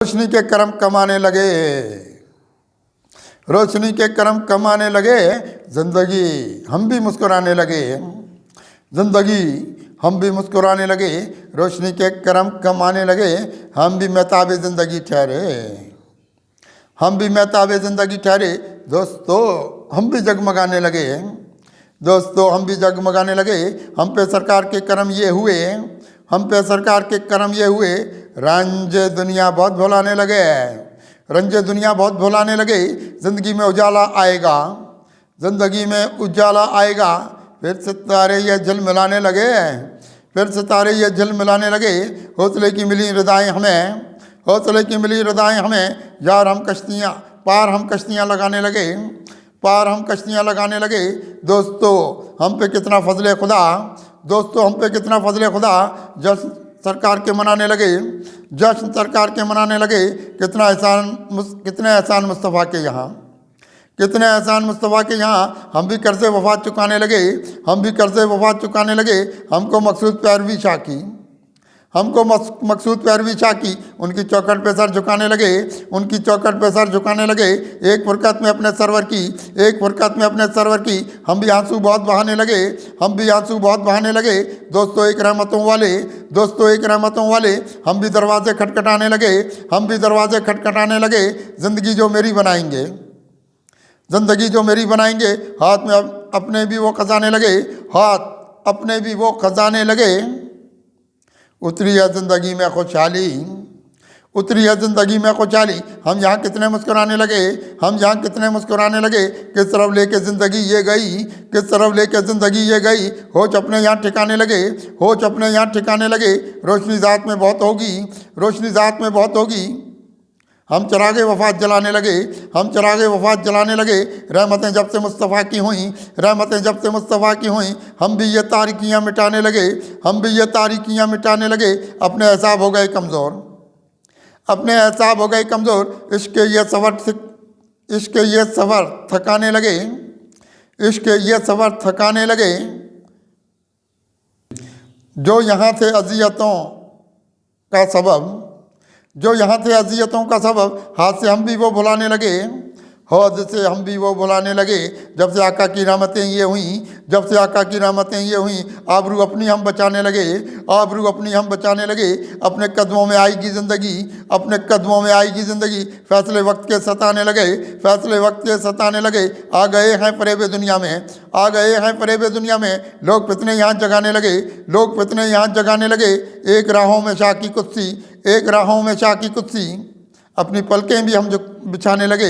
रोशनी के कर्म कमाने लगे, रोशनी के कर्म कमाने लगे, जिंदगी हम भी मुस्कुराने लगे, जिंदगी हम भी मुस्कुराने लगे, रोशनी के कर्म कमाने लगे, हम भी महताब जिंदगी ठहरे, हम भी महताब जिंदगी ठहरे। दोस्तों हम भी जगमगाने लगे, दोस्तों हम भी जगमगाने लगे। हम पे सरकार के कर्म ये हुए, हम पे सरकार के कर्म ये हुए, रंजे दुनिया बहुत भुलाने लगे, रंजे दुनिया बहुत भुलाने लगे। ज़िंदगी में उजाला आएगा, ज़िंदगी में उजाला आएगा, फिर सितारे ये झिलमिलाने लगे, फिर सितारे ये झिलमिलाने लगे। हौसले की मिली रदाएँ हमें, हौसले की मिली रदाएँ हमें, यार हम कश्तियाँ पार हम कश्तियाँ लगाने लगे, पार हम कश्तियाँ लगाने लगे। दोस्तों हम पे कितना फजले खुदा, दोस्तों हम पे कितना फजले खुदा, जश्न सरकार के मनाने लगे, जश्न सरकार के मनाने लगे। कितना एहसान मुस्तफ़ा के यहाँ, कितने एहसान मुस्तफ़ा के यहाँ। हम भी कर्ज़े वफ़ा चुकाने लगे, हम भी कर्ज़े वफ़ा चुकाने लगे। हमको मकसूद पैरवी शाह की, हमको मकसूद पैरवी शाह की, उनकी चौखट पे सर झुकाने लगे, उनकी चौखट पे सर झुकाने लगे। एक फुरकत में अपने सरवर की, एक फुरकत में अपने सरवर की, हम भी आंसू बहुत बहाने लगे, हम भी आंसू बहुत बहाने लगे। दोस्तों एक रहमतों वाले, दोस्तों एक रहमतों वाले, हम भी दरवाजे खटखटाने लगे, हम भी दरवाजे खटखटाने लगे। ज़िंदगी जो मेरी बनाएंगे, ज़िंदगी जो मेरी बनाएंगे, हाथ में अपने भी वो खजाने लगे, हाथ अपने भी वो खजाने लगे। उतरी है ज़िंदगी में खुशहाली, उतरी है ज़िंदगी में खुशहाली। हम यहाँ कितने मुस्कुराने लगे, हम यहाँ कितने मुस्कुराने लगे। किस तरफ लेके ज़िंदगी ये गई, किस तरफ लेके ज़िंदगी ये गई। होश अपने यहाँ ठिकाने लगे, होश अपने यहाँ ठिकाने लगे। रोशनी ज़ात में बहुत होगी, रोशनी ज़ात में बहुत होगी। हम चरागे वफ़ात जलाने लगे, हम चरागे वफ़ात जलाने लगे। रहमतें जब से मुस्तफ़ा की हुई, रहमतें जब से मुस्तफ़ा की हुई, हम भी ये तारीकियाँ मिटाने लगे, हम भी ये तारीकियाँ मिटाने लगे। अपने हिसाब हो गए कमज़ोर, अपने हिसाब हो गए कमज़ोर। इश्क ये सफ़र थकाने लगे, इश्क ये सफ़र थकाने लगे। जो यहाँ थे अज़ियतों का सबब, जो यहाँ थे अज़ियतों का सबब, हाथ से हम भी वो भुलाने लगे, हौद से हम भी वो भुलाने लगे। जब से आका की रहमतें ये हुई, जब से आका की रहमतें ये हुई, आबरू अपनी हम बचाने लगे, आबरू अपनी हम बचाने लगे। अपने कदमों में आएगी ज़िंदगी, अपने कदमों में आएगी ज़िंदगी। फैसले वक्त के सताने लगे, फैसले वक्त के सताने लगे। आ गए हैं फरेब दुनिया में, आ गए हैं फरेब दुनिया में। लोग फितने यहाँ जगाने लगे, लोग फितने यहाँ जगाने लगे। एक राहों में शाह की कुत्सी, एक राहों में शाह की कुत्सी। अपनी पलकें भी हम जो बिछाने लगे,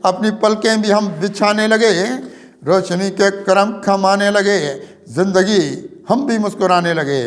अपनी पलकें भी हम बिछाने लगे। रोशनी के करम कमाने लगे, ज़िंदगी हम भी मुस्कुराने लगे।